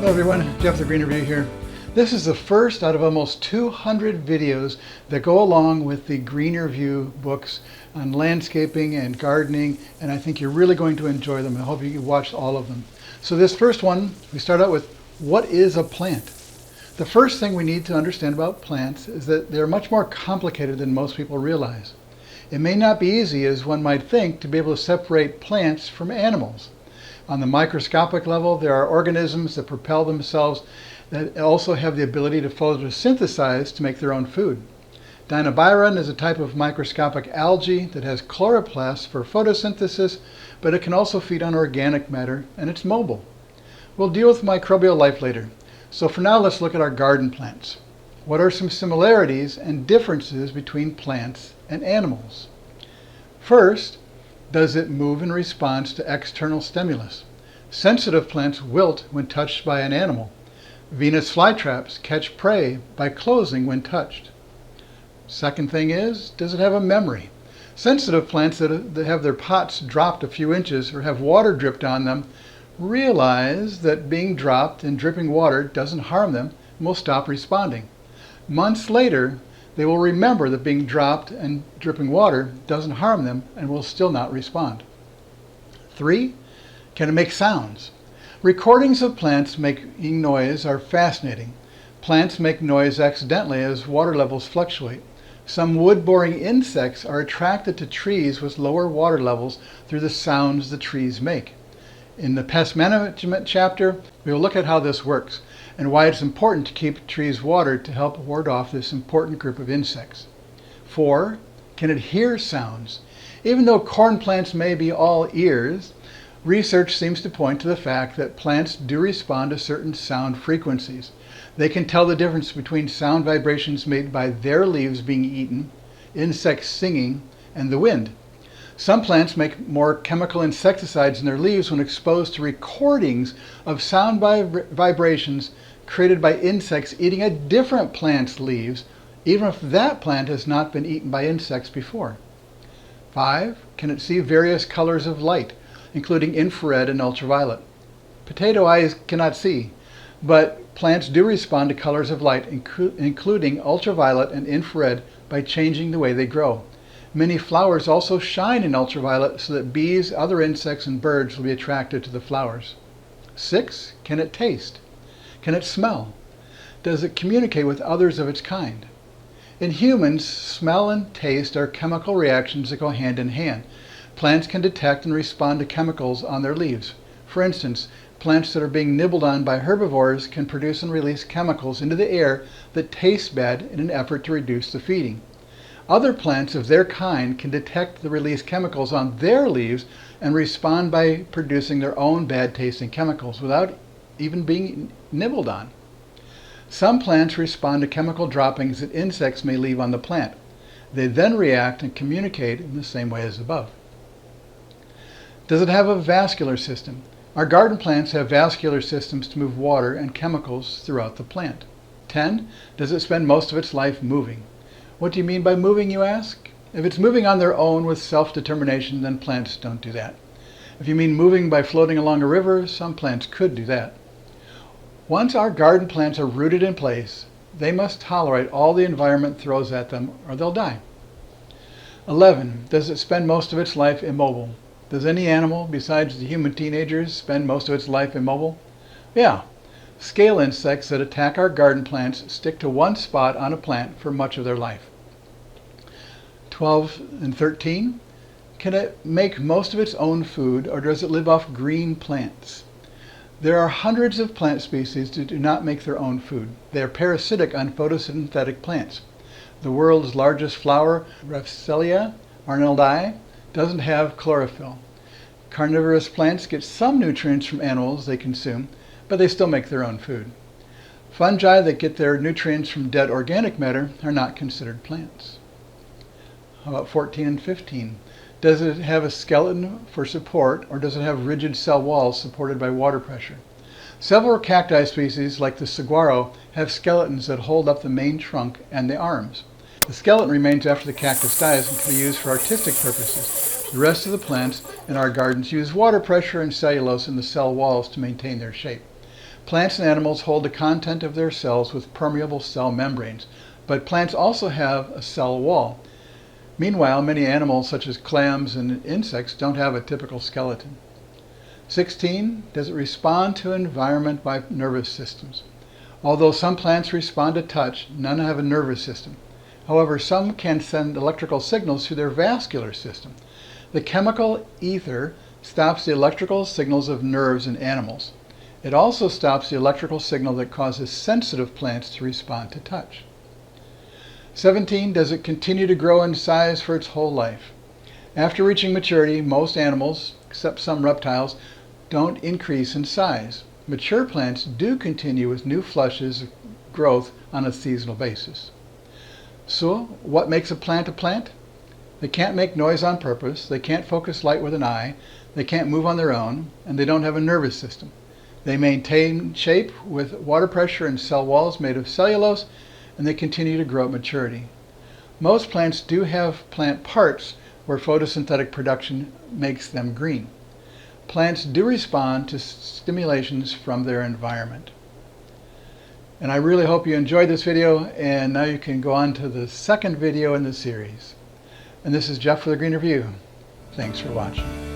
Hello everyone, Jeff the Green Review here. This is the first out of almost 200 videos that go along with the Green Review books on landscaping and gardening, and I think you're really going to enjoy them. I hope you watch all of them. So this first one, we start out with, what is a plant? The first thing we need to understand about plants is that they're much more complicated than most people realize. It may not be easy, as one might think, to be able to separate plants from animals. On the microscopic level, there are organisms that propel themselves that also have the ability to photosynthesize to make their own food. Dinobiron is a type of microscopic algae that has chloroplasts for photosynthesis, but it can also feed on organic matter, and it's mobile. We'll deal with microbial life later. So for now, let's look at our garden plants. What are some similarities and differences between plants and animals? First, does it move in response to external stimulus? Sensitive plants wilt when touched by an animal. Venus flytraps catch prey by closing when touched. Second thing is, does it have a memory? Sensitive plants that have their pots dropped a few inches or have water dripped on them realize that being dropped and dripping water doesn't harm them and will stop responding. Months later, they will remember that being dropped and dripping water doesn't harm them and will still not respond. 3. Can it make sounds? Recordings of plants making noise are fascinating. Plants make noise accidentally as water levels fluctuate. Some wood-boring insects are attracted to trees with lower water levels through the sounds the trees make. In the pest management chapter, we will look at how this works and why it's important to keep trees watered to help ward off this important group of insects. 4. Can it hear sounds? Even though corn plants may be all ears, research seems to point to the fact that plants do respond to certain sound frequencies. They can tell the difference between sound vibrations made by their leaves being eaten, insects singing, and the wind. Some plants make more chemical insecticides in their leaves when exposed to recordings of sound vibrations created by insects eating a different plant's leaves, even if that plant has not been eaten by insects before. 5. Can it see various colors of light, including infrared and ultraviolet? Potato eyes cannot see, but plants do respond to colors of light, including ultraviolet and infrared, by changing the way they grow. Many flowers also shine in ultraviolet so that bees, other insects, and birds will be attracted to the flowers. 6. Can it taste? Can it smell? Does it communicate with others of its kind? In humans, smell and taste are chemical reactions that go hand in hand. Plants can detect and respond to chemicals on their leaves. For instance, plants that are being nibbled on by herbivores can produce and release chemicals into the air that taste bad in an effort to reduce the feeding. Other plants of their kind can detect the released chemicals on their leaves and respond by producing their own bad-tasting chemicals without even being nibbled on. Some plants respond to chemical droppings that insects may leave on the plant. They then react and communicate in the same way as above. Does it have a vascular system? Our garden plants have vascular systems to move water and chemicals throughout the plant. 10. Does it spend most of its life moving? What do you mean by moving, you ask? If it's moving on their own with self-determination, then plants don't do that. If you mean moving by floating along a river, some plants could do that. Once our garden plants are rooted in place, they must tolerate all the environment throws at them or they'll die. 11. Does it spend most of its life immobile? Does any animal, besides the human teenagers, spend most of its life immobile? Yeah. Scale insects that attack our garden plants stick to one spot on a plant for much of their life. 12 and 13. Can it make most of its own food, or does it live off green plants? There are hundreds of plant species that do not make their own food. They are parasitic on photosynthetic plants. The world's largest flower, Rafflesia arnoldii, doesn't have chlorophyll. Carnivorous plants get some nutrients from animals they consume, but they still make their own food. Fungi that get their nutrients from dead organic matter are not considered plants. How about 14 and 15? Does it have a skeleton for support, or does it have rigid cell walls supported by water pressure? Several cacti species, like the saguaro, have skeletons that hold up the main trunk and the arms. The skeleton remains after the cactus dies and can be used for artistic purposes. The rest of the plants in our gardens use water pressure and cellulose in the cell walls to maintain their shape. Plants and animals hold the content of their cells with permeable cell membranes, but plants also have a cell wall. Meanwhile, many animals such as clams and insects don't have a typical skeleton. 16. Does it respond to environment by nervous systems? Although some plants respond to touch, none have a nervous system. However, some can send electrical signals through their vascular system. The chemical ether stops the electrical signals of nerves in animals. It also stops the electrical signal that causes sensitive plants to respond to touch. 17. Does it continue to grow in size for its whole life? After reaching maturity, most animals, except some reptiles, don't increase in size. Mature plants do continue with new flushes of growth on a seasonal basis. So, what makes a plant a plant? They can't make noise on purpose, they can't focus light with an eye, they can't move on their own, and they don't have a nervous system. They maintain shape with water pressure and cell walls made of cellulose, and they continue to grow at maturity. Most plants do have plant parts where photosynthetic production makes them green. Plants do respond to stimulations from their environment. And I really hope you enjoyed this video, and now you can go on to the second video in the series. And this is Jeff for the Green Review. Thanks for watching.